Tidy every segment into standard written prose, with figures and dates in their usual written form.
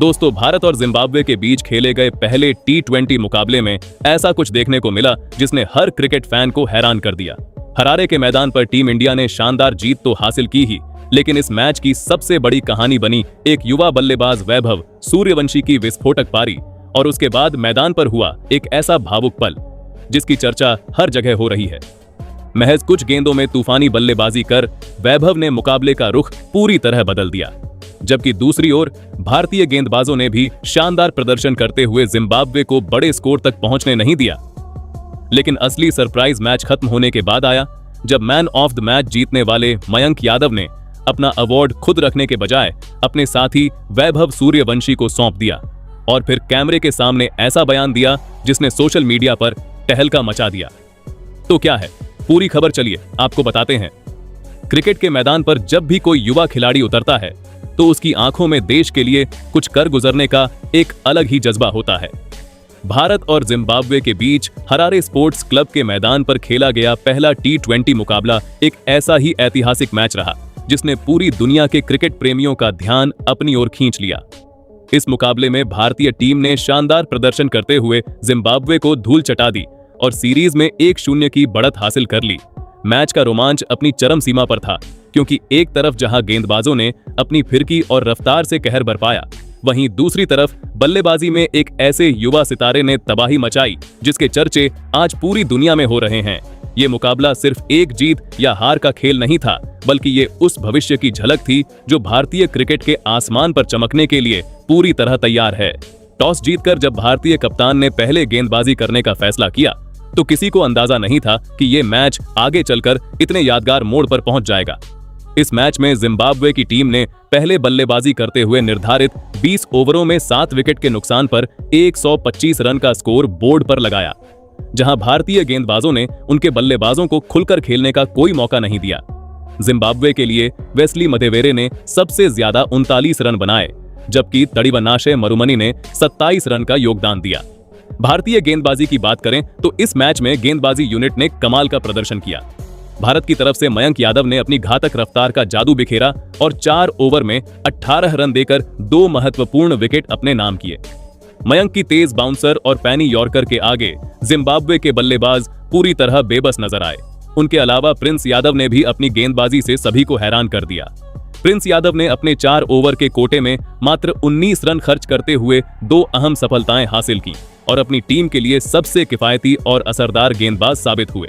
दोस्तों, भारत और जिम्बाब्वे के बीच खेले गए पहले T20 मुकाबले में ऐसा कुछ देखने को मिला जिसने हर क्रिकेट फैन को हैरान कर दिया। हरारे के मैदान पर टीम इंडिया ने शानदार जीत तो हासिल की ही, लेकिन इस मैच की सबसे बड़ी कहानी बनी एक युवा बल्लेबाज वैभव सूर्यवंशी की विस्फोटक पारी और उसके बाद मैदान पर हुआ एक ऐसा भावुक पल जिसकी चर्चा हर जगह हो रही है। महज कुछ गेंदों में तूफानी बल्लेबाजी कर वैभव ने मुकाबले का रुख पूरी तरह बदल दिया, जबकि दूसरी ओर भारतीय गेंदबाजों ने भी शानदार प्रदर्शन करते हुए जिम्बाब्वे को बड़े स्कोर तक पहुंचने नहीं दिया। लेकिन असली सरप्राइज मैच खत्म होने के बाद आया, जब मैन ऑफ द मैच जीतने वाले मयंक यादव ने अपना अवार्ड खुद रखने के बजाय अपने साथी वैभव सूर्यवंशी को सौंप दिया और फिर कैमरे के सामने ऐसा बयान दिया जिसने सोशल मीडिया पर तहलका मचा दिया। तो क्या है पूरी खबर, चलिए आपको बताते हैं। क्रिकेट के मैदान पर जब भी कोई युवा खिलाड़ी उतरता है तो उसकी आंखों में देश के लिए कुछ कर गुजरने का एक अलग ही जज्बा होता है। भारत और जिम्बाब्वे के बीच हरारे स्पोर्ट्स क्लब के मैदान पर खेला गया पहला T20 मुकाबला एक ऐसा ही ऐतिहासिक मैच रहा जिसने पूरी दुनिया के क्रिकेट प्रेमियों का ध्यान अपनी ओर खींच लिया। इस मुकाबले में भारतीय टीम ने शानदार प्रदर्शन करते हुए जिम्बाब्वे को धूल चटा दी और सीरीज में 1-0 की बढ़त हासिल कर ली। मैच का रोमांच अपनी चरम सीमा पर था, क्योंकि एक तरफ जहां गेंदबाजों ने अपनी फिरकी और रफ्तार से कहर बरपाया, वहीं दूसरी तरफ बल्लेबाजी में एक ऐसे युवा सितारे ने तबाही मचाई जिसके चर्चे आज पूरी दुनिया में हो रहे हैं। ये मुकाबला सिर्फ एक जीत या हार का खेल नहीं था, बल्कि ये उस भविष्य की झलक थी जो भारतीय क्रिकेट के आसमान पर चमकने के लिए पूरी तरह तैयार है। टॉस जीतकर जब भारतीय कप्तान ने पहले गेंदबाजी करने का फैसला किया तो किसी को अंदाजा नहीं था कि ये मैच आगे चलकर इतने यादगार मोड़ पर पहुंच जाएगा। इस मैच में जिम्बाब्वे की टीम ने पहले बल्लेबाजी करते हुए निर्धारित 20 ओवरों में 7 विकेट के नुकसान पर 125 रन का स्कोर बोर्ड पर लगाया, जहां भारतीय गेंदबाजों ने उनके बल्लेबाजों को खुलकर खेलने का कोई मौका नहीं दिया। जिम्बाब्वे के लिए वेस्ली मदेवेरे ने सबसे ज्यादा 39 रन बनाए, जबकि तड़िवनाशे मरुमनी ने 27 रन का योगदान दिया। भारतीय गेंदबाजी की बात करें तो इस मैच में गेंदबाजी यूनिट ने कमाल का प्रदर्शन किया। भारत की तरफ से मयंक यादव ने अपनी घातक रफ्तार का जादू बिखेरा और 4 ओवर में 18 रन देकर 2 महत्वपूर्ण विकेट अपने नाम किए। मयंक की तेज बाउंसर और पैनी यॉर्कर के आगे जिम्बाब्वे के बल्लेबाज पूरी तरह बेबस नजर आए। उनके अलावा प्रिंस यादव ने भी अपनी गेंदबाजी से सभी को हैरान कर दिया। प्रिंस यादव ने अपने 4 ओवर के कोटे में मात्र 19 रन खर्च करते हुए 2 अहम सफलताएं हासिल की और अपनी टीम के लिए सबसे किफायती और असरदार गेंदबाज साबित हुए।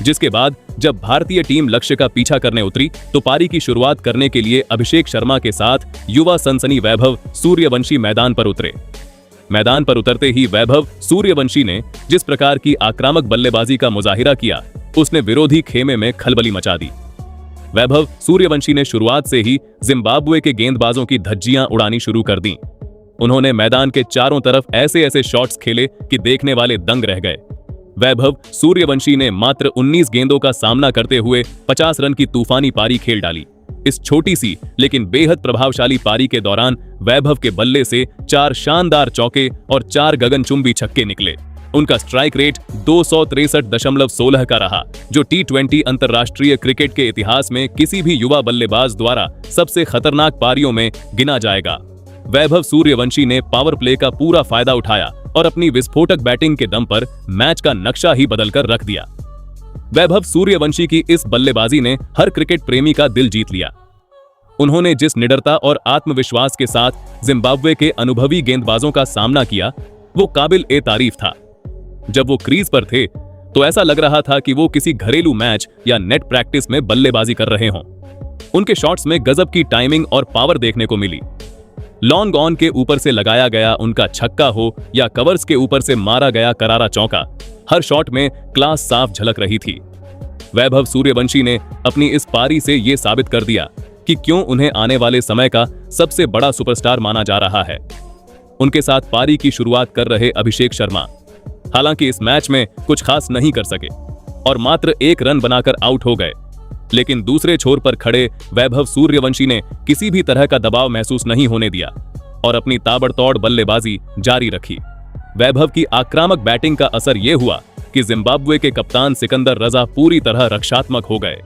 जिसके बाद जब भारतीय टीम लक्ष्य का पीछा करने उतरी तो पारी की शुरुआत करने के लिए अभिषेक शर्मा के साथ युवा सनसनी वैभव सूर्यवंशी मैदान पर उतरे। मैदान पर उतरते ही वैभव सूर्यवंशी ने जिस प्रकार की आक्रामक बल्लेबाजी का मुजाहिरा किया, उसने विरोधी खेमे में खलबली मचा दी। वैभव सूर्यवंशी ने शुरुआत से ही जिम्बाब्वे के गेंदबाजों की धज्जियां उड़ानी शुरू कर दी। उन्होंने मैदान के चारों तरफ ऐसे ऐसे शॉट्स खेले कि देखने वाले दंग रह गए। वैभव सूर्यवंशी ने मात्र 19 गेंदों का सामना करते हुए 50 रन की तूफानी पारी खेल डाली। इस छोटी सी लेकिन बेहद प्रभावशाली पारी के दौरान वैभव के बल्ले से 4 शानदार चौके और 4 गगनचुंबी छक्के निकले। उनका स्ट्राइक रेट 263.16 का रहा, जो T20 अंतर्राष्ट्रीय क्रिकेट के इतिहास में किसी भी युवा बल्लेबाज द्वारा सबसे खतरनाक पारियों में गिना जाएगा। वैभव सूर्यवंशी ने पावर प्ले का पूरा फायदा उठाया और अपनी विस्फोटक बैटिंग के दम पर मैच का नक्शा ही बदलकर रख दिया। वैभव सूर्यवंशी की इस बल्लेबाजी ने हर क्रिकेट प्रेमी का दिल जीत लिया। उन्होंने जिस निडरता और आत्मविश्वास के साथ जिम्बाब्वे के अनुभवी गेंदबाजों का सामना किया, वो काबिल ए तारीफ था। जब वो क्रीज पर थे तो ऐसा लग रहा था कि वो किसी घरेलू मैच या नेट प्रैक्टिस में बल्लेबाजी कर रहे हों। उनके शॉट्स में गजब की टाइमिंग और पावर देखने को मिली। लॉन्ग ऑन के ऊपर से लगाया गया उनका छक्का हो या कवर्स के ऊपर से मारा गया करारा चौका, हर शॉट में क्लास साफ झलक रही थी। वैभव सूर्यवंशी ने अपनी इस पारी से ये साबित कर दिया कि क्यों उन्हें आने वाले समय का सबसे बड़ा सुपरस्टार माना जा रहा है। उनके साथ पारी की शुरुआत कर रहे अभिषेक शर्मा हालांकि इस मैच में कुछ खास नहीं कर सके और मात्र 1 रन बनाकर आउट हो गए, लेकिन दूसरे छोर पर खड़े वैभव सूर्यवंशी ने किसी भी तरह का दबाव महसूस नहीं होने दिया और अपनी ताबड़तोड़ बल्लेबाजी जारी रखी। वैभव की आक्रामक बैटिंग का असर यह हुआ कि जिम्बाब्वे के कप्तान सिकंदर रजा पूरी तरह रक्षात्मक हो गए।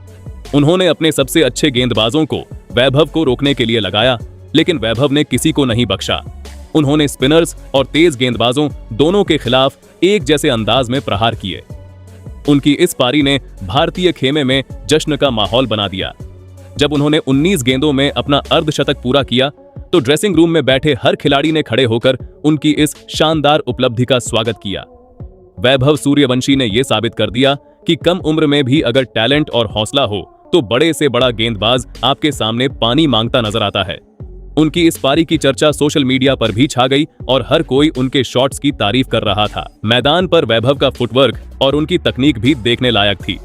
उन्होंने अपने सबसे अच्छे गेंदबाजों को वैभव को रोकने के लिए लगाया, लेकिन वैभव ने किसी को नहीं बख्शा। उन्होंने स्पिनर्स और तेज गेंदबाजों दोनों के खिलाफ एक जैसे अंदाज में प्रहार किए। उनकी इस पारी ने भारतीय खेमे में जश्न का माहौल बना दिया। जब उन्होंने 19 गेंदों में अपना अर्धशतक पूरा किया तो ड्रेसिंग रूम में बैठे हर खिलाड़ी ने खड़े होकर उनकी इस शानदार उपलब्धि का स्वागत किया। वैभव सूर्यवंशी ने यह साबित कर दिया कि कम उम्र में भी अगर टैलेंट और हौसला हो तो बड़े से बड़ा गेंदबाज आपके सामने पानी मांगता नजर आता है। उनकी इस पारी की चर्चा सोशल मीडिया पर भी छा गई और हर कोई उनके शॉट्स की तारीफ कर रहा था। मैदान पर वैभव का फुटवर्क और उनकी तकनीक भी देखने लायक थी।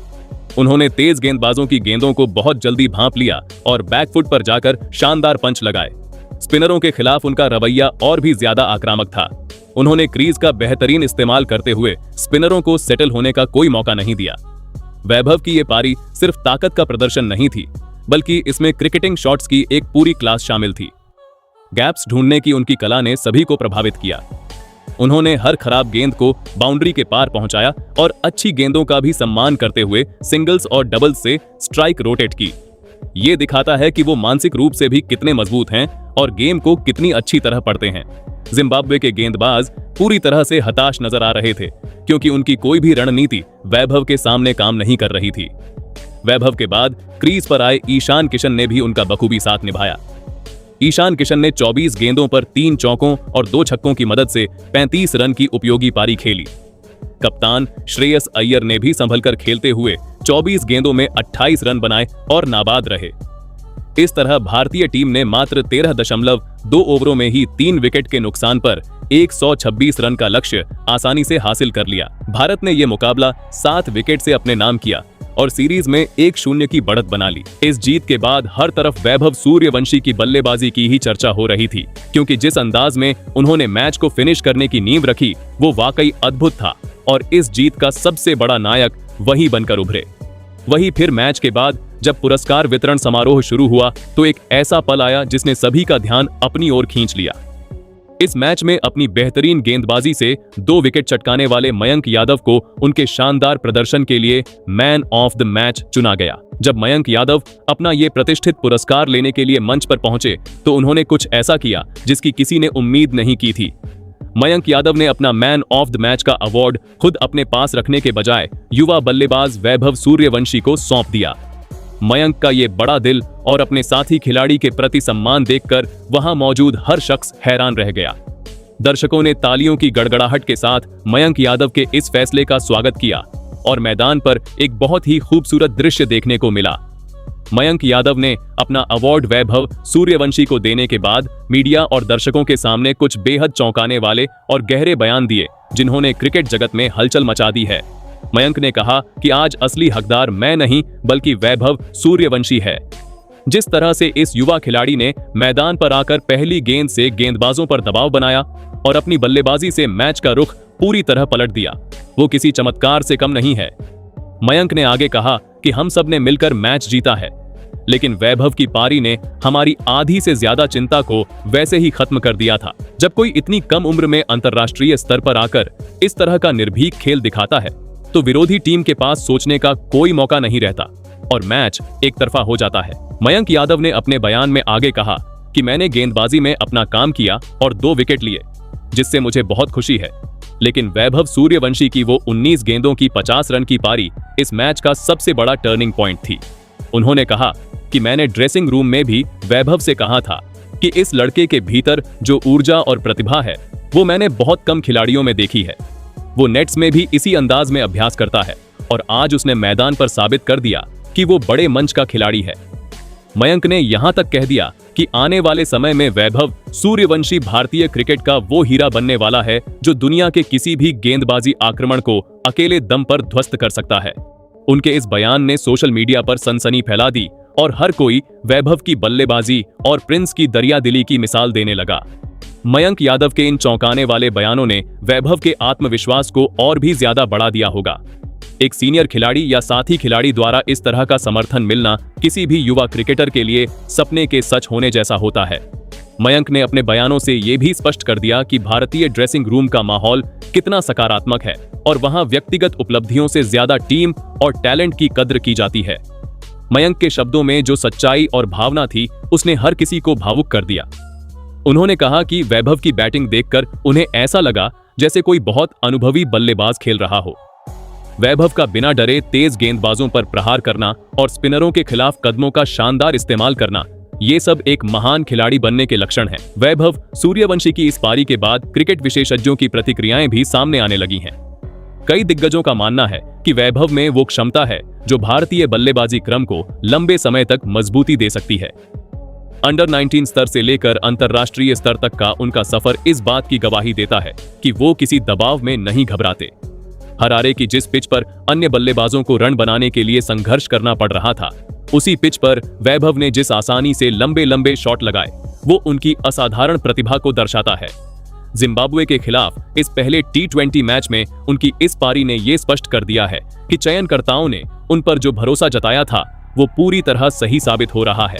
उन्होंने तेज गेंदबाजों की गेंदों को बहुत जल्दी भांप लिया और बैकफुट पर जाकर शानदार पंच लगाए। स्पिनरों के खिलाफ उनका रवैया और भी ज्यादा आक्रामक था। उन्होंने क्रीज का बेहतरीन इस्तेमाल करते हुए स्पिनरों को सेटल होने का कोई मौका नहीं दिया। वैभव की ये पारी सिर्फ ताकत का प्रदर्शन नहीं थी, बल्कि इसमें क्रिकेटिंग शॉट्स की एक पूरी क्लास शामिल थी। गैप्स ढूंढने की उनकी कला ने सभी को प्रभावित किया। उन्होंने हर खराब गेंद को बाउंड्री के पार पहुंचाया और अच्छी गेंदों का भी सम्मान करते हुए सिंगल्स और डबल्स से स्ट्राइक रोटेट की। ये दिखाता है कि वो मानसिक रूप से भी कितने मजबूत हैं और गेम को कितनी अच्छी तरह पढ़ते हैं। जिम्बाब्वे के गेंदबाज पूरी तरह से हताश नजर आ रहे थे क्योंकि उनकी कोई भी रणनीति वैभव के सामने काम नहीं कर रही थी। वैभव के बाद क्रीज पर आए ईशान किशन ने भी उनका बखूबी साथ निभाया। ईशान किशन ने 24 गेंदों पर 3 चौकों और 2 छक्कों की मदद से 35 रन की उपयोगी पारी खेली। कप्तान श्रेयस अय्यर ने भी संभलकर खेलते हुए 24 गेंदों में 28 रन बनाए और नाबाद रहे। इस तरह भारतीय टीम ने मात्र 13.2 ओवरों में ही 3 विकेट के नुकसान पर 126 रन का लक्ष्य आसानी से हासिल कर लिया। भारत ने यह मुकाबला 7 विकेट से अपने नाम किया और सीरीज में 1-0 की बढ़त बना ली। इस जीत के बाद हर तरफ वैभव सूर्यवंशी की बल्लेबाजी की ही चर्चा हो रही थी, क्योंकि जिस अंदाज में उन्होंने मैच को फिनिश करने की नींव रखी वो वाकई अद्भुत था और इस जीत का सबसे बड़ा नायक वही बनकर उभरे। वही फिर मैच के बाद जब पुरस्कार वितरण समारोह शुरू हुआ तो एक ऐसा पल आया जिसने सभी का ध्यान अपनी ओर खींच लिया। इस मैच में अपनी बेहतरीन गेंदबाजी से 2 विकेट चटकाने वाले मयंक यादव को उनके शानदार प्रदर्शन के लिए मैन ऑफ द मैच चुना गया। जब मयंक यादव अपना ये प्रतिष्ठित पुरस्कार लेने के लिए मंच पर पहुंचे तो उन्होंने कुछ ऐसा किया जिसकी किसी ने उम्मीद नहीं की थी। मयंक यादव ने अपना मैन ऑफ द मैच का अवार्ड खुद अपने पास रखने के बजाय युवा बल्लेबाज वैभव सूर्यवंशी को सौंप दिया। मयंक का ये बड़ा दिल और अपने साथी खिलाड़ी के प्रति सम्मान देखकर वहां मौजूद हर शख्स हैरान रह गया। दर्शकों ने तालियों की गड़गड़ाहट के साथ मयंक यादव के इस फैसले का स्वागत किया और मैदान पर एक बहुत ही खूबसूरत दृश्य देखने को मिला। मयंक यादव ने अपना अवार्ड वैभव सूर्यवंशी को देने के बाद मीडिया और दर्शकों के सामने कुछ बेहद चौंकाने वाले और गहरे बयान दिए, जिन्होंने क्रिकेट जगत में हलचल मचा दी है। मयंक ने कहा कि आज असली हकदार मैं नहीं बल्कि वैभव सूर्यवंशी है। जिस तरह से इस युवा खिलाड़ी ने मैदान पर आकर पहली गेंद से गेंदबाजों पर दबाव बनाया और अपनी बल्लेबाजी से मैच का रुख पूरी तरह पलट दिया, वो किसी चमत्कार से कम नहीं है। मयंक ने आगे कहा कि हम सब ने मिलकर मैच जीता है, लेकिन वैभव की पारी ने हमारी आधी से ज्यादा चिंता को वैसे ही खत्म कर दिया था। जब कोई इतनी कम उम्र में अंतर्राष्ट्रीय स्तर पर आकर इस तरह का निर्भीक खेल दिखाता है तो विरोधी टीम के पास सोचने का कोई मौका नहीं रहता और मैच एक तरफा हो जाता है। मयंक यादव ने अपने बयान में आगे कहा कि मैंने गेंदबाजी में अपना काम किया और 2 विकेट लिए, जिससे मुझे बहुत खुशी है, लेकिन वैभव सूर्यवंशी की वो 19 गेंदों की 50 रन की पारी इस मैच का सबसे बड़ा टर्निंग पॉइंट थी। उन्होंने कहा कि मैंने ड्रेसिंग रूम में भी वैभव से कहा था कि इस लड़के के भीतर जो ऊर्जा और प्रतिभा है वो मैंने बहुत कम खिलाड़ियों में देखी है। वो नेट्स में भी इसी अंदाज में अभ्यास करता है और आज उसने मैदान पर साबित कर दिया कि वो बड़े मंच का खिलाड़ी है। मयंक ने यहां तक कह दिया कि आने वाले समय में वैभव सूर्यवंशी भारतीय क्रिकेट का वो हीरा बनने वाला है जो दुनिया के किसी भी गेंदबाजी आक्रमण को अकेले दम पर ध्वस्त कर सकता है। उनके इस बयान ने सोशल मीडिया पर सनसनी फैला दी और हर कोई वैभव की बल्लेबाजी और प्रिंस की दरियादिली की मिसाल देने लगा। मयंक यादव के इन चौंकाने वाले बयानों ने वैभव के आत्मविश्वास को और भी ज्यादा बढ़ा दिया होगा। एक सीनियर खिलाड़ी या साथी खिलाड़ी द्वारा इस तरह का समर्थन मिलना किसी भी युवा क्रिकेटर के लिए सपने के सच होने जैसा होता है। मयंक ने अपने बयानों से ये भी स्पष्ट कर दिया कि भारतीय ड्रेसिंग रूम का माहौल कितना सकारात्मक है और वहां व्यक्तिगत उपलब्धियों से ज्यादा टीम और टैलेंट की कद्र की जाती है। मयंक के शब्दों में जो सच्चाई और भावना थी उसने हर किसी को भावुक कर दिया। उन्होंने कहा कि वैभव की बैटिंग देखकर उन्हें ऐसा लगा जैसे कोई बहुत अनुभवी बल्लेबाज खेल रहा हो। वैभव का बिना डरे तेज गेंदबाजों पर प्रहार करना और स्पिनरों के खिलाफ कदमों का शानदार इस्तेमाल करना, ये सब एक महान खिलाड़ी बनने के लक्षण हैं। वैभव सूर्यवंशी की इस पारी के बाद क्रिकेट विशेषज्ञों की प्रतिक्रियाएं भी सामने आने लगी हैं। कई दिग्गजों का मानना है कि वैभव में वो क्षमता है जो भारतीय बल्लेबाजी क्रम को लंबे समय तक मजबूती दे सकती है। अंडर 19 स्तर से लेकर अंतर्राष्ट्रीय स्तर तक का उनका सफर इस बात की गवाही देता है कि वो किसी दबाव में नहीं घबराते। हरारे की जिस पिच पर अन्य बल्लेबाजों को रन बनाने के लिए संघर्ष करना पड़ रहा था, उसी पिच पर वैभव ने जिस आसानी से लंबे लंबे शॉट लगाए, वो उनकी असाधारण प्रतिभा को दर्शाता है। जिम्बाब्वे के खिलाफ इस पहले T20 मैच में उनकी इस पारी ने ये स्पष्ट कर दिया है कि चयनकर्ताओं ने उन पर जो भरोसा जताया था वो पूरी तरह सही साबित हो रहा है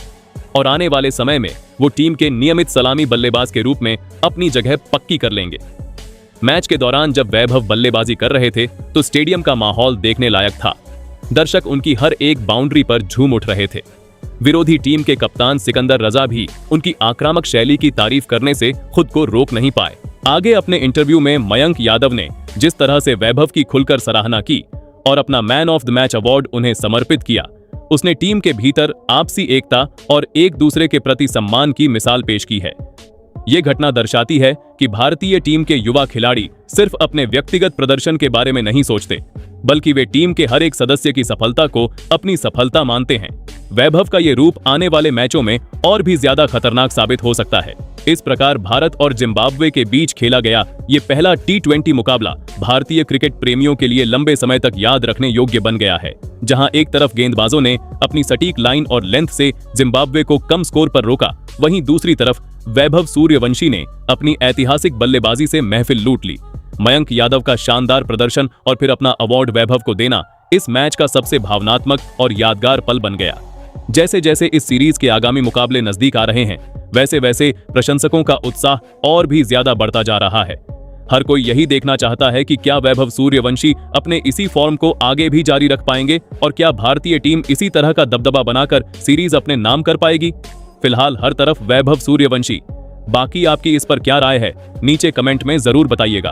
और आने वाले समय में वो टीम के नियमित सलामी बल्लेबाज के रूप में अपनी जगह पक्की कर लेंगे। मैच के दौरान जब वैभव बल्लेबाजी कर रहे थे तो स्टेडियम का माहौल देखने लायक था। दर्शक उनकी हर एक बाउंड्री पर झूम उठ रहे थे। विरोधी टीम के कप्तान सिकंदर रजा भी उनकी आक्रामक शैली की तारीफ करने से खुद को रोक नहीं पाए। आगे अपने इंटरव्यू में मयंक यादव ने जिस तरह से वैभव की खुलकर सराहना की और अपना man of the match award उन्हें समर्पित किया, उसने टीम के भीतर आपसी एकता और एक दूसरे के प्रति सम्मान की मिसाल पेश की है। ये घटना दर्शाती है कि भारतीय टीम के युवा खिलाड़ी सिर्फ अपने व्यक्तिगत प्रदर्शन के बारे में नहीं सोचते, बल्कि वे टीम के हर एक सदस्य की सफलता को अपनी सफलता मानते हैं। वैभव का ये रूप आने वाले मैचों में और भी ज्यादा खतरनाक साबित हो सकता है। इस प्रकार भारत और जिम्बाब्वे के बीच खेला गया ये पहला T20 मुकाबला भारतीय क्रिकेट प्रेमियों के लिए लंबे समय तक याद रखने योग्य बन गया है, जहां एक तरफ गेंदबाजों ने अपनी सटीक लाइन और लेंथ से जिम्बाब्वे को कम स्कोर पर रोका, वहीं दूसरी तरफ वैभव सूर्यवंशी ने अपनी ऐतिहासिक बल्लेबाजी से महफिल लूट ली। मयंक यादव का शानदार प्रदर्शन और फिर अपना अवार्ड वैभव को देना इस मैच का सबसे भावनात्मक और यादगार पल बन गया। जैसे जैसे इस सीरीज के आगामी मुकाबले नजदीक आ रहे हैं, वैसे वैसे प्रशंसकों का उत्साह और भी ज्यादा बढ़ता जा रहा है। हर कोई यही देखना चाहता है कि क्या वैभव सूर्यवंशी अपने इसी फॉर्म को आगे भी जारी रख पाएंगे और क्या भारतीय टीम इसी तरह का दबदबा बनाकर सीरीज अपने नाम कर पाएगी। फिलहाल हर तरफ वैभव सूर्यवंशी। बाकी आपकी इस पर क्या राय है, नीचे कमेंट में जरूर बताइएगा।